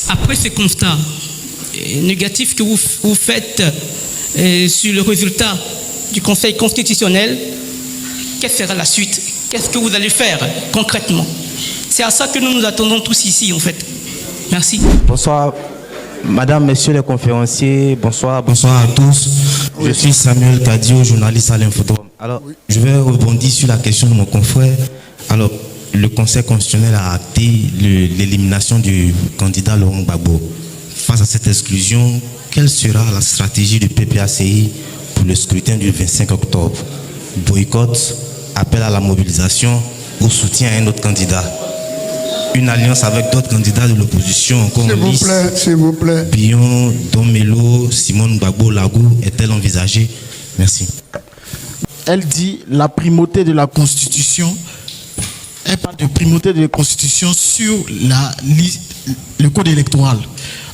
Après ce constat négatif que vous faites sur le résultat du Conseil constitutionnel, quelle sera la suite? Qu'est-ce que vous allez faire concrètement? C'est à ça que nous nous attendons tous ici, en fait. Merci. Bonsoir, madame, messieurs les conférenciers. Bonsoir à tous. Je suis Samuel Kadio, journaliste à l'Infodrome. Alors, je vais rebondir sur la question de mon confrère. Alors, le Conseil constitutionnel a acté l'élimination du candidat Laurent Gbagbo. Face à cette exclusion, quelle sera la stratégie du PPACI pour le scrutin du 25 octobre? Boycott, appel à la mobilisation ou soutien à un autre candidat? Une alliance avec d'autres candidats de l'opposition encore en lice, s'il vous plaît. Billon, Domelo, Simone Gbagbo, Lagou, est-elle envisagée? Merci. Elle dit la primauté de la Constitution. Elle parle de primauté de la Constitution sur le code électoral.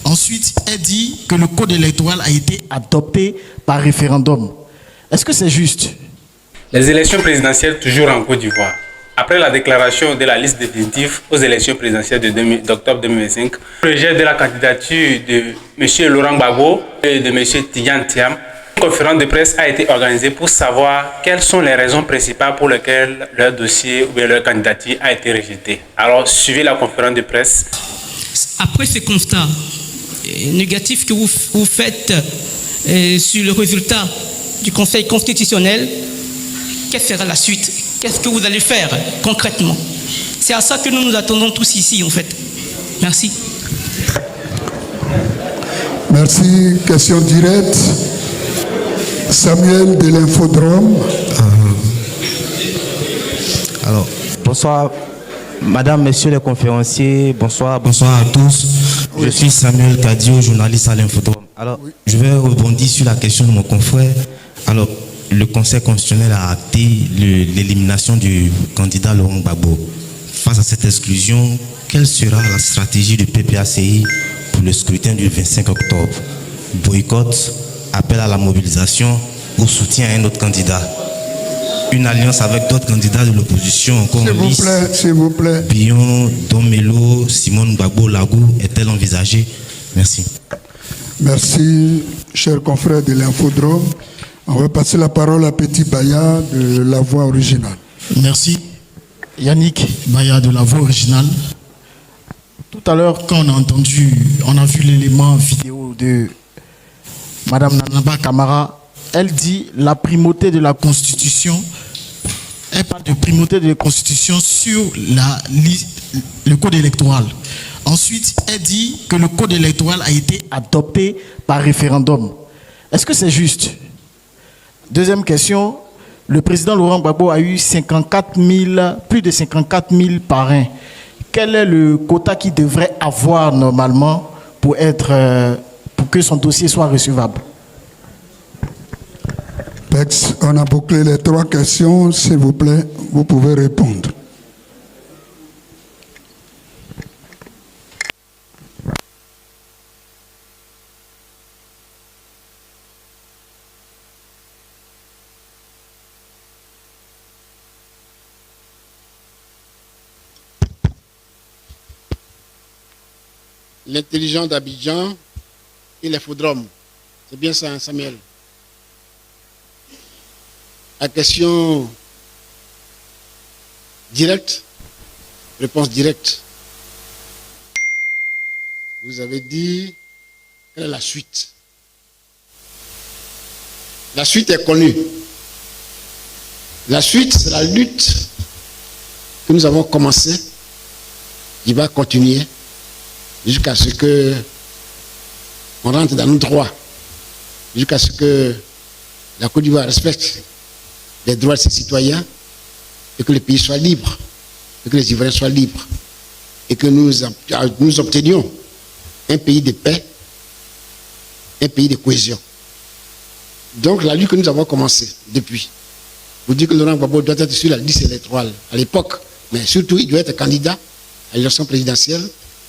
Ensuite, elle dit que le code électoral a été adopté par référendum. Est-ce que c'est juste? Les élections présidentielles toujours en Côte d'Ivoire. Après la déclaration de la liste définitive aux élections présidentielles d'octobre 2025, le rejet de la candidature de M. Laurent Gbagbo et de M. Tidjane Thiam, une conférence de presse a été organisée pour savoir quelles sont les raisons principales pour lesquelles leur dossier ou bien leur candidature a été rejetée. Alors, suivez la conférence de presse. Après ce constat négatif que vous faites sur le résultat du Conseil constitutionnel, quelle sera la suite? Qu'est-ce que vous allez faire concrètement? C'est à ça que nous nous attendons tous ici, en fait. Merci. Merci. Question directe. Samuel de l'Infodrome. Alors, bonsoir, madame, messieurs les conférenciers. Bonsoir à tous. Je suis Samuel Kadio, journaliste à l'Infodrome. Alors, je vais rebondir sur la question de mon confrère. Alors, le Conseil constitutionnel a acté l'élimination du candidat Laurent Gbagbo. Face à cette exclusion, quelle sera la stratégie du PPACI pour le scrutin du 25 octobre? Boycott, appel à la mobilisation ou soutien à un autre candidat? Une alliance avec d'autres candidats de l'opposition encore en lice, s'il vous plaît. Billon, Domelo, Simone Gbagbo, Lagou, est-elle envisagée? Merci. Merci, chers confrères de l'Infodrome. On va passer la parole à Petit Baya de La Voix Originale. Merci. Yannick Baya de La Voix Originale. Tout à l'heure, quand on a vu l'élément vidéo de Madame Nanaba Kamara, elle dit la primauté de la Constitution. Elle parle de primauté de la Constitution sur le code électoral. Ensuite, elle dit que le code électoral a été adopté par référendum. Est-ce que c'est juste? Deuxième question, le président Laurent Gbagbo a eu plus de 54 000 parrains. Quel est le quota qu'il devrait avoir normalement pour que son dossier soit recevable? Pex, on a bouclé les 3 questions. S'il vous plaît, vous pouvez répondre. L'intelligent d'Abidjan et l'Infodrome. C'est bien ça, hein, Samuel? La question directe, réponse directe. Vous avez dit, quelle est la suite? La suite est connue. La suite, c'est la lutte que nous avons commencée, qui va continuer jusqu'à ce que on rentre dans nos droits, jusqu'à ce que la Côte d'Ivoire respecte les droits de ses citoyens et que le pays soit libre, et que les Ivoiriens soient libres, et que nous obtenions un pays de paix, un pays de cohésion. Donc la lutte que nous avons commencée depuis, vous dites que Laurent Gbagbo doit être sur la liste électorale à l'époque, mais surtout il doit être candidat à l'élection présidentielle.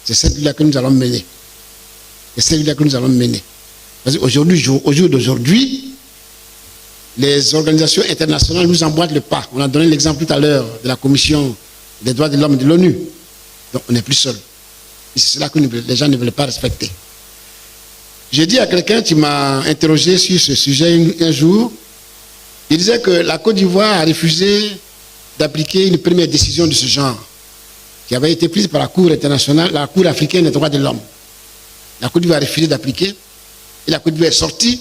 C'est celle-là que nous allons mener. C'est celle-là que nous allons mener. Parce qu'aujourd'hui, au jour d'aujourd'hui, les organisations internationales nous emboîtent le pas. On a donné l'exemple tout à l'heure de la Commission des droits de l'homme de l'ONU. Donc on n'est plus seul. Et c'est cela que les gens ne veulent pas respecter. J'ai dit à quelqu'un qui m'a interrogé sur ce sujet un jour, il disait que la Côte d'Ivoire a refusé d'appliquer une première décision de ce genre, qui avait été prise par la Cour internationale, la Cour africaine des droits de l'homme. La Côte d'Ivoire a refusé d'appliquer, et la Côte d'Ivoire est sortie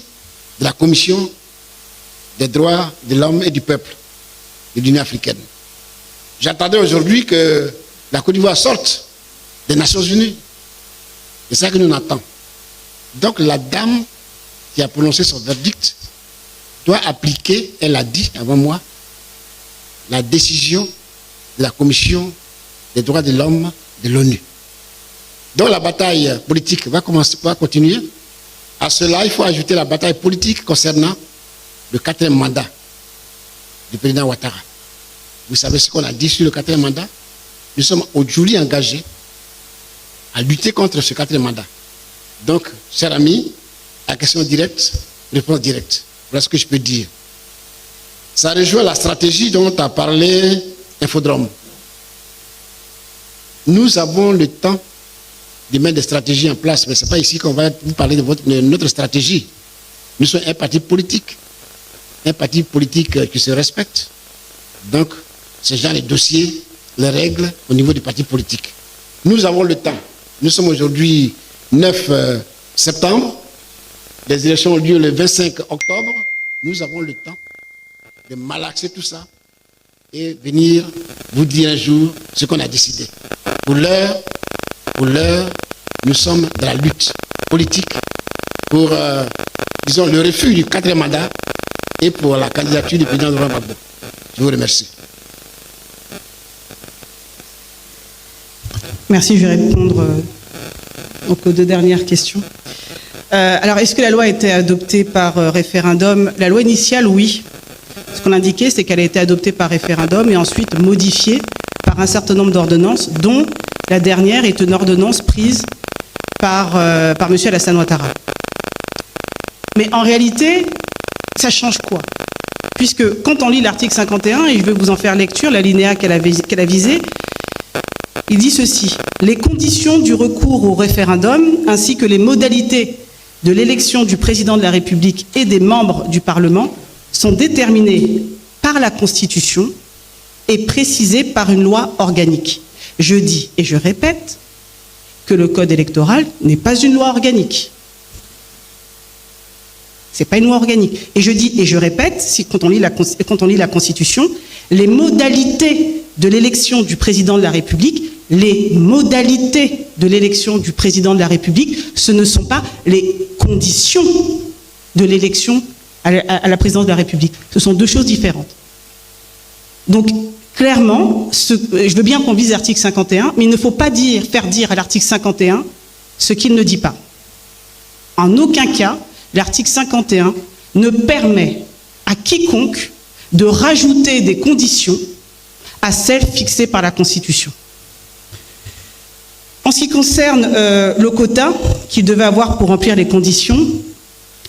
de la Commission des droits de l'homme et du peuple de l'Union africaine. J'attendais aujourd'hui que la Côte d'Ivoire sorte des Nations Unies. C'est ça que nous attendons. Donc la dame qui a prononcé son verdict doit appliquer, elle a dit avant moi, la décision de la Commission des droits de l'homme de l'ONU. Donc la bataille politique va continuer. À cela, il faut ajouter la bataille politique concernant le 4e mandat du président Ouattara. Vous savez ce qu'on a dit sur le 4e mandat? Nous sommes aujourd'hui engagés à lutter contre ce 4e mandat. Donc, chers amis, la question directe, réponse directe. Voilà ce que je peux dire. Ça rejoint la stratégie dont a parlé Infodrome. Nous avons le temps de mettre des stratégies en place, mais ce n'est pas ici qu'on va vous parler de notre stratégie. Nous sommes un parti politique qui se respecte. Donc, ce genre de dossiers, les règles au niveau du parti politique. Nous avons le temps. Nous sommes aujourd'hui 9 septembre. Les élections ont lieu le 25 octobre. Nous avons le temps de malaxer tout ça et venir vous dire un jour ce qu'on a décidé. Pour l'heure, nous sommes dans la lutte politique pour, disons, le refus du 4e mandat et pour la candidature du président Laurent Gbagbo. Je vous remercie. Merci, je vais répondre aux 2 dernières questions. Alors, est-ce que la loi a été adoptée par référendum? La loi initiale, oui. Ce qu'on indiquait, c'est qu'elle a été adoptée par référendum et ensuite modifiée par un certain nombre d'ordonnances, dont la dernière est une ordonnance prise par M. Alassane Ouattara. Mais en réalité, ça change quoi? Puisque quand on lit l'article 51, et je vais vous en faire lecture, l'alinéa qu'elle a visé, il dit ceci: les conditions du recours au référendum ainsi que les modalités de l'élection du président de la République et des membres du Parlement sont déterminées par la Constitution et précisées par une loi organique. Je dis et je répète que le code électoral n'est pas une loi organique. C'est pas une loi organique. Et je dis et je répète, quand on lit la Constitution, les modalités de l'élection du président de la République, ce ne sont pas les conditions de l'élection à la présidence de la République. Ce sont 2 choses différentes. Donc, clairement, je veux bien qu'on vise l'article 51, mais il ne faut pas faire dire à l'article 51 ce qu'il ne dit pas. En aucun cas, l'article 51 ne permet à quiconque de rajouter des conditions à celles fixées par la Constitution. En ce qui concerne le quota qu'il devait avoir pour remplir les conditions,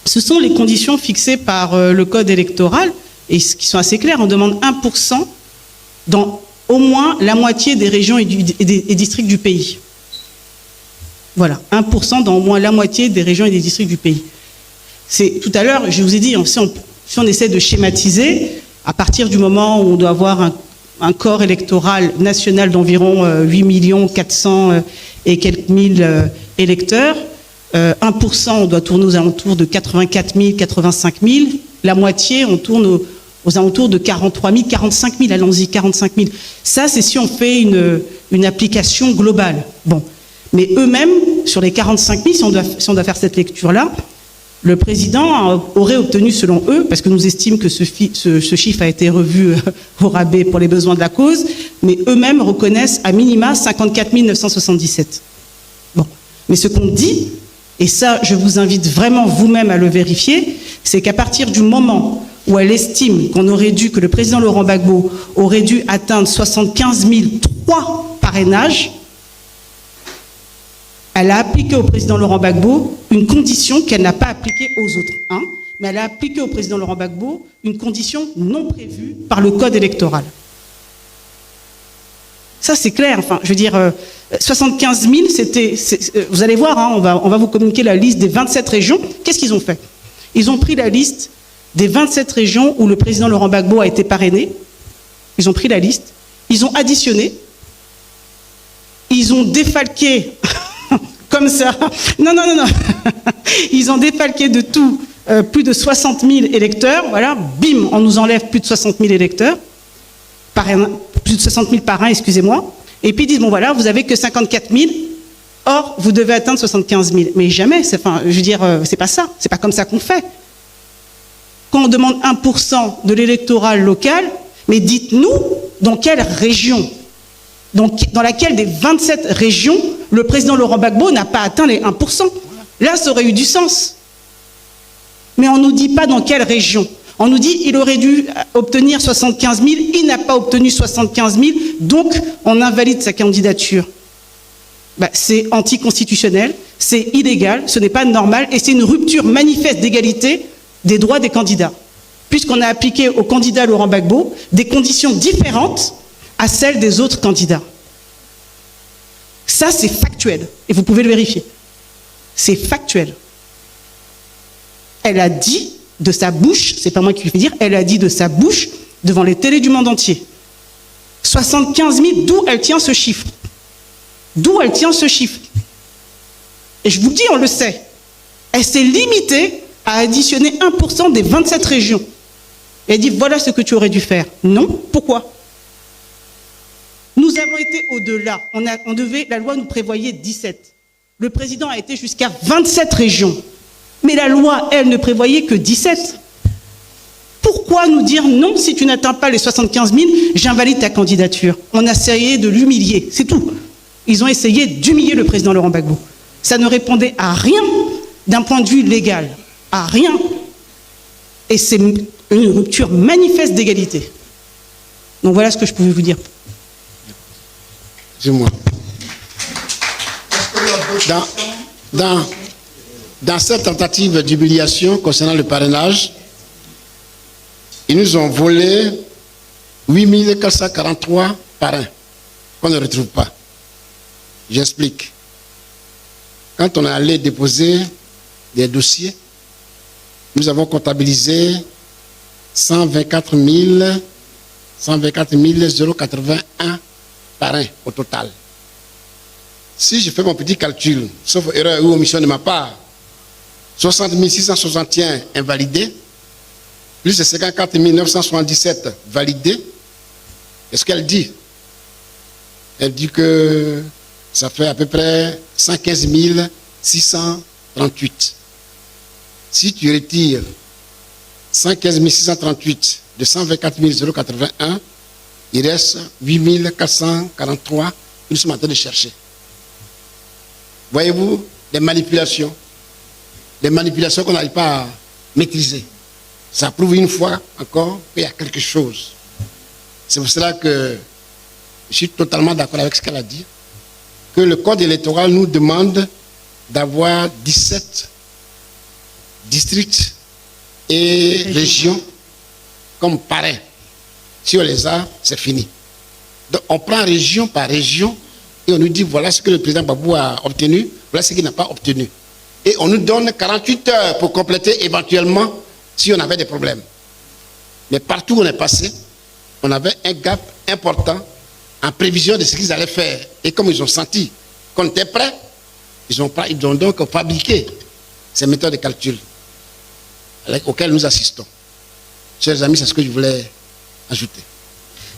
ce sont les conditions fixées par le code électoral, et qui sont assez claires. On demande 1% dans au moins la moitié des régions et des districts du pays. Voilà, 1% dans au moins la moitié des régions et des districts du pays. Tout à l'heure, je vous ai dit, si on essaie de schématiser, à partir du moment où on doit avoir un corps électoral national d'environ 8 400 et quelques mille électeurs, 1%, on doit tourner aux alentours de 84 000, 85 000. La moitié, on tourne aux alentours de 43 000, 45 000, allons-y, 45 000. Ça, c'est si on fait une application globale. Bon. Mais eux-mêmes, sur les 45 000, si on doit faire cette lecture-là, le président aurait obtenu, selon eux, parce que nous estimons que ce chiffre a été revu au rabais pour les besoins de la cause, mais eux-mêmes reconnaissent à minima 54 977. Bon. Mais ce qu'on dit, et ça, je vous invite vraiment vous-même à le vérifier, c'est qu'à partir du moment où elle estime que le président Laurent Gbagbo aurait dû atteindre 75 003 parrainages, elle a appliqué au président Laurent Gbagbo une condition qu'elle n'a pas appliquée aux autres. Mais elle a appliqué au président Laurent Gbagbo une condition non prévue par le code électoral. Ça, c'est clair. Enfin, je veux dire, 75 000, vous allez voir, hein, on va vous communiquer la liste des 27 régions. Qu'est-ce qu'ils ont fait? Ils ont pris la liste des 27 régions où le président Laurent Gbagbo a été parrainé. Ils ont pris la liste, ils ont additionné, ils ont défalqué, comme ça. Non. Ils ont défalqué de tout plus de 60 000 électeurs. Voilà, bim, on nous enlève plus de 60 000 électeurs. Plus de 60 000 parrains, excusez-moi. Et puis ils disent, bon voilà, vous avez que 54 000, or vous devez atteindre 75 000. Mais jamais, enfin, je veux dire, c'est pas ça, c'est pas comme ça qu'on fait. Quand on demande 1% de l'électorat local, mais dites-nous dans quelle région, dans laquelle des 27 régions, le président Laurent Gbagbo n'a pas atteint les 1%. Là, ça aurait eu du sens. Mais on ne nous dit pas dans quelle région. On nous dit qu'il aurait dû obtenir 75 000, il n'a pas obtenu 75 000, donc on invalide sa candidature. C'est anticonstitutionnel, c'est illégal, ce n'est pas normal, et c'est une rupture manifeste d'égalité des droits des candidats, puisqu'on a appliqué au candidat Laurent Gbagbo des conditions différentes à celles des autres candidats. Ça, c'est factuel, et vous pouvez le vérifier. C'est factuel. Elle a dit de sa bouche, c'est pas moi qui lui fais dire, elle a dit de sa bouche devant les télés du monde entier. 75 000, d'où elle tient ce chiffre? D'où elle tient ce chiffre? Et je vous le dis, on le sait. Elle s'est limitée à additionner 1% des 27 régions. Et elle dit, voilà ce que tu aurais dû faire. Non, pourquoi? Nous avons été au-delà. La loi nous prévoyait 17. Le président a été jusqu'à 27 régions. Mais la loi, elle, ne prévoyait que 17. Pourquoi nous dire non, si tu n'atteins pas les 75 000, j'invalide ta candidature? On a essayé de l'humilier, c'est tout. Ils ont essayé d'humilier le président Laurent Gbagbo. Ça ne répondait à rien d'un point de vue légal. À rien. Et c'est une rupture manifeste d'égalité. Donc voilà ce que je pouvais vous dire. Dis-moi. Dans cette tentative d'humiliation concernant le parrainage, ils nous ont volé 8 443 parrains qu'on ne retrouve pas. J'explique. Quand on est allé déposer des dossiers, nous avons comptabilisé 124 081 parrains au total. Si je fais mon petit calcul, sauf erreur ou omission de ma part, 60 661 invalidés, plus de 54 977 validés. Qu'est-ce qu'elle dit? Elle dit que ça fait à peu près 115 638. Si tu retires 115 638 de 124 081, il reste 8 443 que nous sommes en train de chercher. Voyez-vous, des manipulations qu'on n'arrive pas à maîtriser. Ça prouve une fois encore qu'il y a quelque chose. C'est pour cela que je suis totalement d'accord avec ce qu'elle a dit, que le code électoral nous demande d'avoir 17 districts et régions comme parrain. Si on les a, c'est fini. Donc on prend région par région et on nous dit voilà ce que le président Gbagbo a obtenu, voilà ce qu'il n'a pas obtenu. Et on nous donne 48 heures pour compléter éventuellement si on avait des problèmes. Mais partout où on est passé, on avait un gap important en prévision de ce qu'ils allaient faire. Et comme ils ont senti qu'on était prêts, ils ont donc fabriqué ces méthodes de calcul auxquelles nous assistons. Chers amis, c'est ce que je voulais ajouter.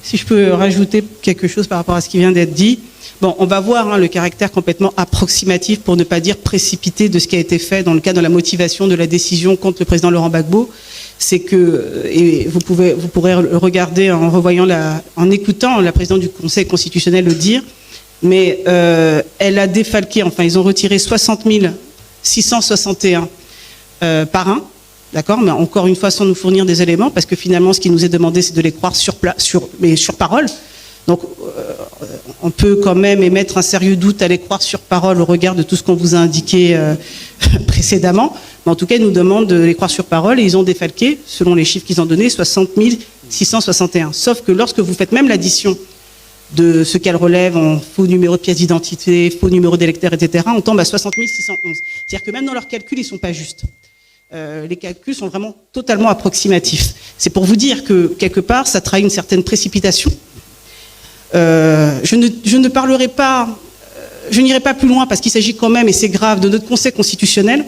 Si je peux rajouter quelque chose par rapport à ce qui vient d'être dit. Bon, on va voir le caractère complètement approximatif, pour ne pas dire précipité, de ce qui a été fait dans le cadre de la motivation de la décision contre le président Laurent Gbagbo. C'est que, et vous pourrez regarder en revoyant en écoutant la présidente du Conseil constitutionnel le dire, mais elle a défalqué, enfin ils ont retiré 60 661 parrains, d'accord, mais encore une fois sans nous fournir des éléments, parce que finalement ce qui nous est demandé c'est de les croire sur parole. Donc, on peut quand même émettre un sérieux doute à les croire sur parole au regard de tout ce qu'on vous a indiqué précédemment. Mais en tout cas, ils nous demandent de les croire sur parole et ils ont défalqué, selon les chiffres qu'ils ont donnés, 60 661. Sauf que lorsque vous faites même l'addition de ce qu'elle relève en faux numéro de pièce d'identité, faux numéro d'électeur, etc., on tombe à 60 611. C'est-à-dire que même dans leurs calculs, ils ne sont pas justes. Les calculs sont vraiment totalement approximatifs. C'est pour vous dire que, quelque part, ça trahit une certaine précipitation. Je ne parlerai pas, je n'irai pas plus loin parce qu'il s'agit quand même, et c'est grave, de notre Conseil constitutionnel,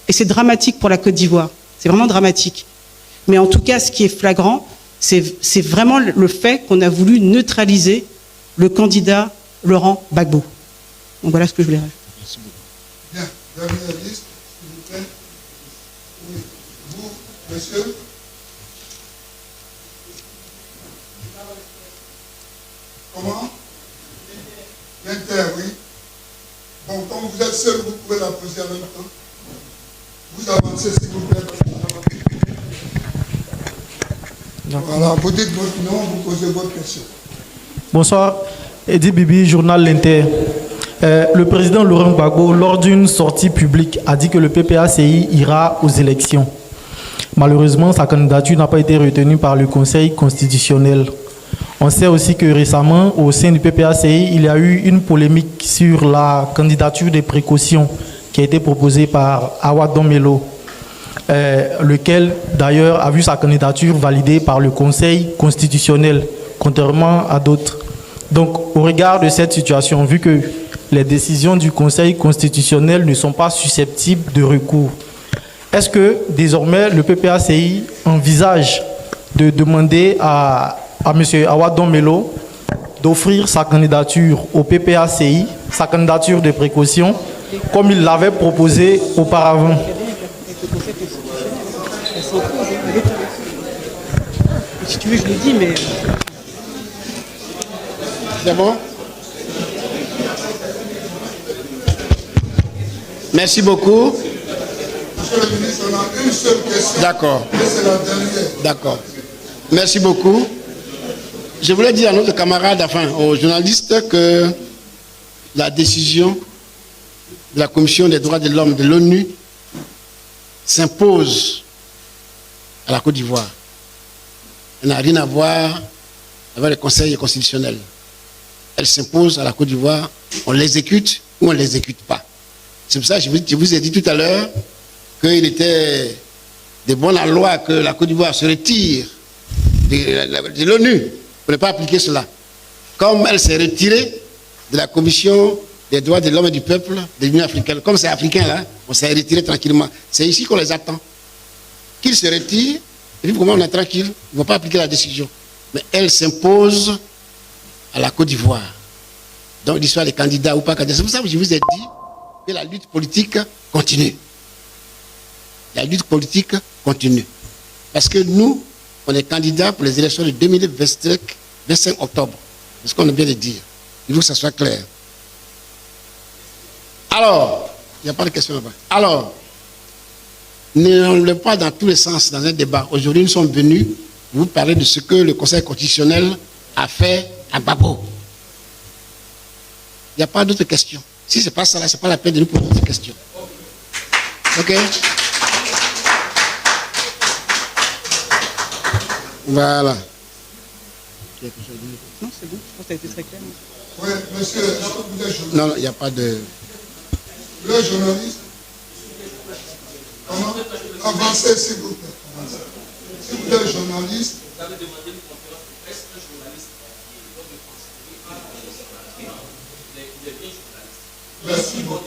et c'est dramatique pour la Côte d'Ivoire. C'est vraiment dramatique. Mais en tout cas, ce qui est flagrant, c'est vraiment le fait qu'on a voulu neutraliser le candidat Laurent Gbagbo. Donc voilà ce que je voulais rajouter. Merci beaucoup. Bien, dernière liste, s'il vous plaît. Oui, vous, monsieur. Comment? L'Inter, oui. Bon, comme vous êtes seul, vous pouvez la poser en même temps. Vous avancez, s'il vous plaît. Voilà, vous dites votre nom, vous posez votre question. Bonsoir, Eddy Bibi, journal L'Inter. Le président Laurent Gbagbo, lors d'une sortie publique, a dit que le PPACI ira aux élections. Malheureusement, sa candidature n'a pas été retenue par le Conseil constitutionnel. On sait aussi que récemment, au sein du PPACI, il y a eu une polémique sur la candidature des précautions qui a été proposée par Awa Domelo, lequel d'ailleurs a vu sa candidature validée par le Conseil constitutionnel, contrairement à d'autres. Donc, au regard de cette situation, vu que les décisions du Conseil constitutionnel ne sont pas susceptibles de recours, est-ce que désormais le PPACI envisage de demander à M. Awa Domelo d'offrir sa candidature au PPACI, sa candidature de précaution, comme il l'avait proposé auparavant? Si tu veux, je le dis, mais... C'est bon? Merci beaucoup. Monsieur le ministre, on a une seule question. D'accord. Et c'est la dernière. D'accord. Merci beaucoup. Je voulais dire à notre camarade, enfin aux journalistes, que la décision de la Commission des droits de l'homme de l'ONU s'impose à la Côte d'Ivoire. Elle n'a rien à voir avec le Conseil constitutionnel. Elle s'impose à la Côte d'Ivoire. On l'exécute ou on ne l'exécute pas. C'est pour ça que je vous ai dit tout à l'heure qu'il était de bonne loi que la Côte d'Ivoire se retire de l'ONU pour ne pas appliquer cela. Comme elle s'est retirée de la Commission des droits de l'homme et du peuple de l'Union africaine. Comme c'est africain là, on s'est retiré tranquillement. C'est ici qu'on les attend. Qu'ils se retirent, et puis comment on est tranquille, ils ne vont pas appliquer la décision. Mais elle s'impose à la Côte d'Ivoire. Donc l'histoire des candidats ou pas candidats. C'est pour ça que je vous ai dit que la lutte politique continue. La lutte politique continue. Parce que nous, on est candidats pour les élections de 2025 octobre. C'est ce qu'on a bien de dire. Il faut que ça soit clair. Alors, il n'y a pas de question là-bas. Alors, ne le pas dans tous les sens dans un débat. Aujourd'hui, nous sommes venus vous parler de ce que le Conseil constitutionnel a fait à Gbagbo. Il n'y a pas d'autres questions. Si ce n'est pas ça, ce n'est pas la peine de nous poser d'autres questions. OK? Voilà. Non, c'est bon, je pense que ça a été très clair. Oui, monsieur, est-ce que vous êtes journaliste? Non, il n'y a pas de... Vous êtes journaliste? Comment? Avancez, s'il vous plaît. Avancez. Si vous êtes journaliste... Vous avez demandé une conférence de presse, un journaliste il est bien journaliste. Merci beaucoup.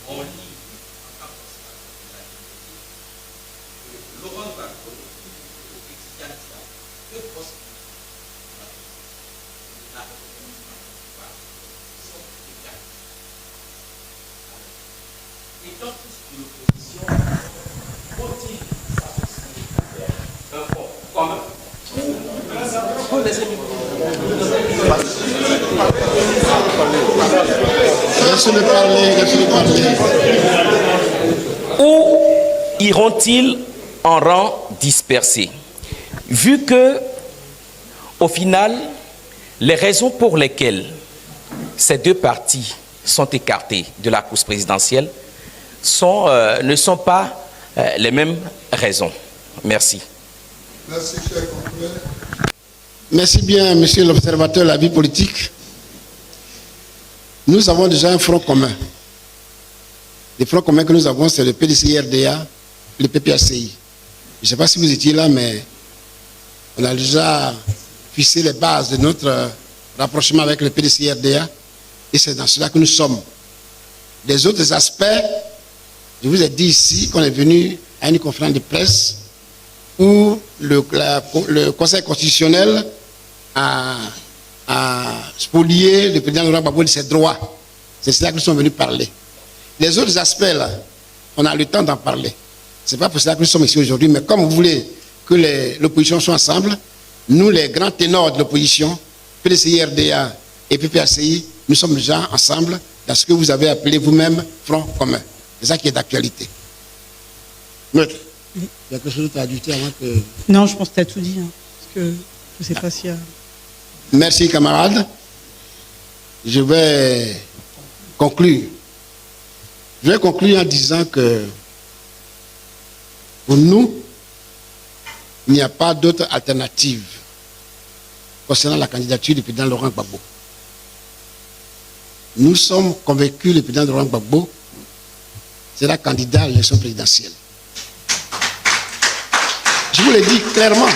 On lit en tant que Laurent Gbagbo exige deux postes la sont égales. Et dans tout ce que l'opposition faut-il s'associer un fond commun? Laissez-le parler. Où iront-ils en rang dispersé? Vu que, au final, les raisons pour lesquelles ces deux partis sont écartés de la course présidentielle ne sont pas les mêmes raisons. Merci. Merci, cher confrère. Merci bien, monsieur l'observateur de la vie politique. Nous avons déjà un front commun. Le front commun que nous avons, c'est le PDCI-RDA, le PPACI. Je ne sais pas si vous étiez là, mais on a déjà fixé les bases de notre rapprochement avec le PDCI-RDA, et c'est dans cela que nous sommes. Des autres aspects, je vous ai dit ici qu'on est venu à une conférence de presse où le Conseil constitutionnel a spolié le président Laurent Gbagbo de ses droits. C'est cela que nous sommes venus parler. Les autres aspects, là, on a le temps d'en parler. Ce n'est pas pour cela que nous sommes ici aujourd'hui, mais comme vous voulez que l'opposition soit ensemble, nous, les grands ténors de l'opposition, PDCI, RDA et PPACI, nous sommes déjà ensemble dans ce que vous avez appelé vous-même front commun. C'est ça qui est d'actualité. Maître, il y a quelque chose à ajouter avant que... Non, je pense que tu as tout dit. Hein, parce que je ne sais pas s'il y a... Merci, camarades. Je vais conclure. Je vais conclure en disant que pour nous, il n'y a pas d'autre alternative concernant la candidature du président Laurent Gbagbo. Nous sommes convaincus que le président Laurent Gbagbo sera candidat à l'élection présidentielle. Je vous le dis clairement.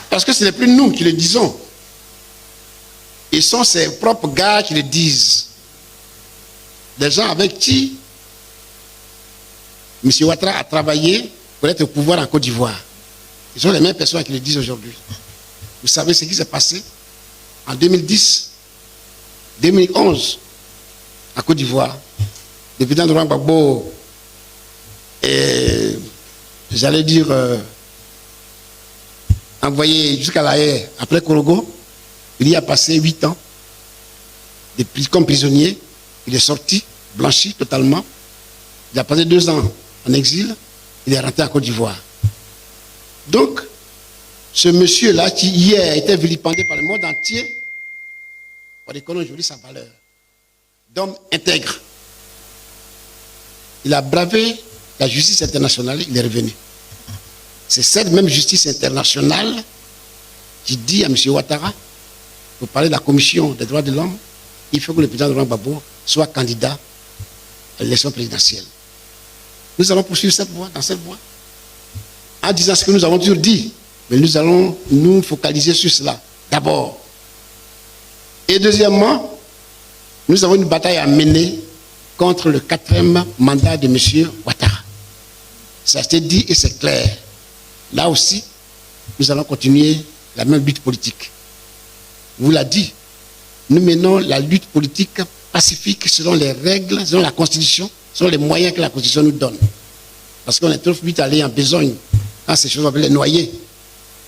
Parce que ce n'est plus nous qui le disons. Ils sont ses propres gars qui le disent. Des gens avec qui M. Ouattara a travaillé pour être au pouvoir en Côte d'Ivoire. Ils sont les mêmes personnes qui le disent aujourd'hui. Vous savez ce qui s'est passé en 2010, 2011, en Côte d'Ivoire. Le président Laurent Gbagbo est, j'allais dire, envoyé jusqu'à La Haye après Korogo. Il y a passé 8 ans comme prisonnier. Il est sorti, blanchi totalement. Il a passé 2 ans en exil. Il est rentré en Côte d'Ivoire. Donc, ce monsieur-là, qui hier a été vilipendé par le monde entier, on reconnaît aujourd'hui sa valeur d'homme intègre. Il a bravé la justice internationale, il est revenu. C'est cette même justice internationale qui dit à M. Ouattara, pour parler de la commission des droits de l'homme, il faut que le président Laurent Gbagbo soit candidat à l'élection présidentielle. Nous allons poursuivre cette voie, dans cette voie, en disant ce que nous avons toujours dit, mais nous allons nous focaliser sur cela, d'abord. Et deuxièmement, nous avons une bataille à mener contre le 4e mandat de M. Ouattara. Ça a été dit et c'est clair. Là aussi, nous allons continuer la même lutte politique. Vous l'a dit, nous menons la lutte politique pacifique selon les règles, selon la Constitution, selon les moyens que la Constitution nous donne. Parce qu'on est trop vite allé en besogne quand ces choses vont les noyer.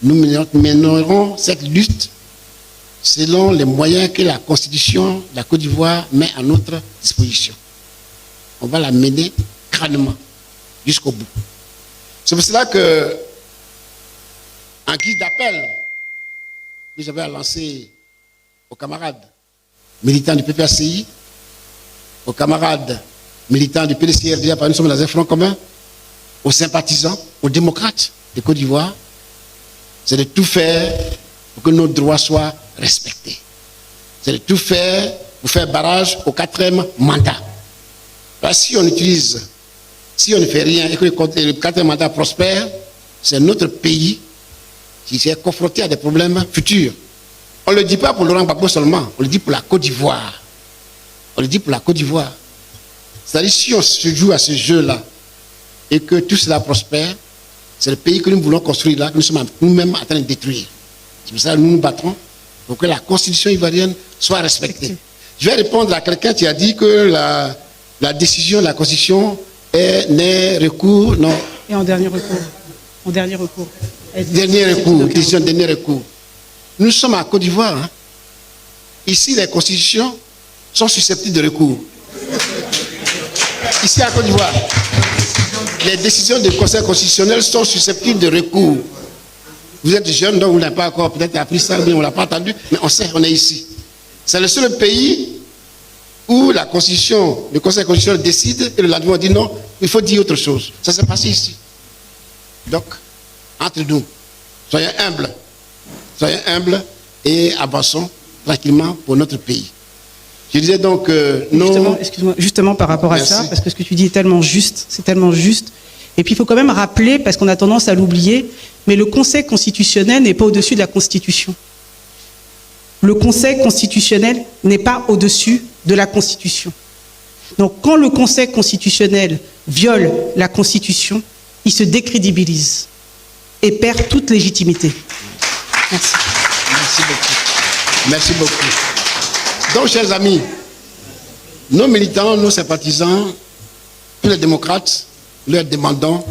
Nous mènerons cette lutte selon les moyens que la Constitution de la Côte d'Ivoire met à notre disposition. On va la mener crânement jusqu'au bout. C'est pour cela que, en guise d'appel, nous avons lancé aux camarades militants du PPACI, aux camarades militants du PDCI-RDA, parce que nous sommes dans un front commun, aux sympathisants, aux démocrates de Côte d'Ivoire, c'est de tout faire pour que nos droits soient respectés. C'est de tout faire pour faire barrage au 4e mandat. Parce que si on utilise, si on ne fait rien et que le 4e mandat prospère, c'est notre pays qui s'est confronté à des problèmes futurs. On ne le dit pas pour Laurent Gbagbo seulement, on le dit pour la Côte d'Ivoire. On le dit pour la Côte d'Ivoire. C'est-à-dire, si on se joue à ce jeu-là et que tout cela prospère, c'est le pays que nous voulons construire là, que nous sommes nous-mêmes en train de détruire. C'est pour ça que nous nous battrons pour que la constitution ivoirienne soit respectée. Je vais répondre à quelqu'un qui a dit que la décision de la constitution n'est recours, non. Et en dernier recours. En dernier recours. Dernier recours, décision de dernier recours. Nous sommes à Côte d'Ivoire. Hein. Ici, les constitutions sont susceptibles de recours. Ici à Côte d'Ivoire, les décisions du Conseil constitutionnel sont susceptibles de recours. Vous êtes jeune, donc vous n'avez pas encore peut-être appris ça, mais on ne l'a pas entendu, mais on sait, on est ici. C'est le seul pays où la Constitution, le Conseil constitutionnel décide et le lendemain on dit non, il faut dire autre chose. Ça s'est passé ici. Donc, entre nous, soyons humbles et avançons tranquillement pour notre pays. Je disais donc non. Excuse-moi, justement par rapport à ça, parce que ce que tu dis est tellement juste, c'est tellement juste. Et puis il faut quand même rappeler, parce qu'on a tendance à l'oublier, mais le Conseil constitutionnel n'est pas au-dessus de la Constitution. Le Conseil constitutionnel n'est pas au-dessus de la Constitution. Donc quand le Conseil constitutionnel viole la Constitution, il se décrédibilise et perd toute légitimité. Merci. Merci beaucoup. Merci beaucoup. Donc, chers amis, nos militants, nos sympathisants, tous les démocrates, leur demandons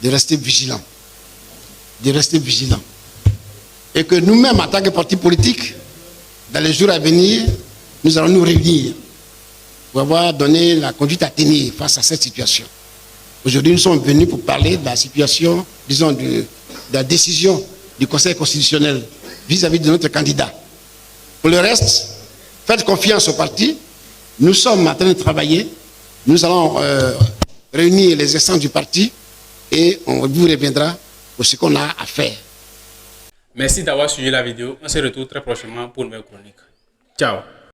de rester vigilants. De rester vigilants. Et que nous-mêmes, en tant que parti politique, dans les jours à venir, nous allons nous réunir pour avoir donné la conduite à tenir face à cette situation. Aujourd'hui, nous sommes venus pour parler de la situation, disons, de la décision du Conseil constitutionnel vis-à-vis de notre candidat. Pour le reste, faites confiance au parti. Nous sommes en train de travailler. Nous allons réunir les instances du parti et on vous reviendra pour ce qu'on a à faire. Merci d'avoir suivi la vidéo. On se retrouve très prochainement pour une nouvelle chronique. Ciao.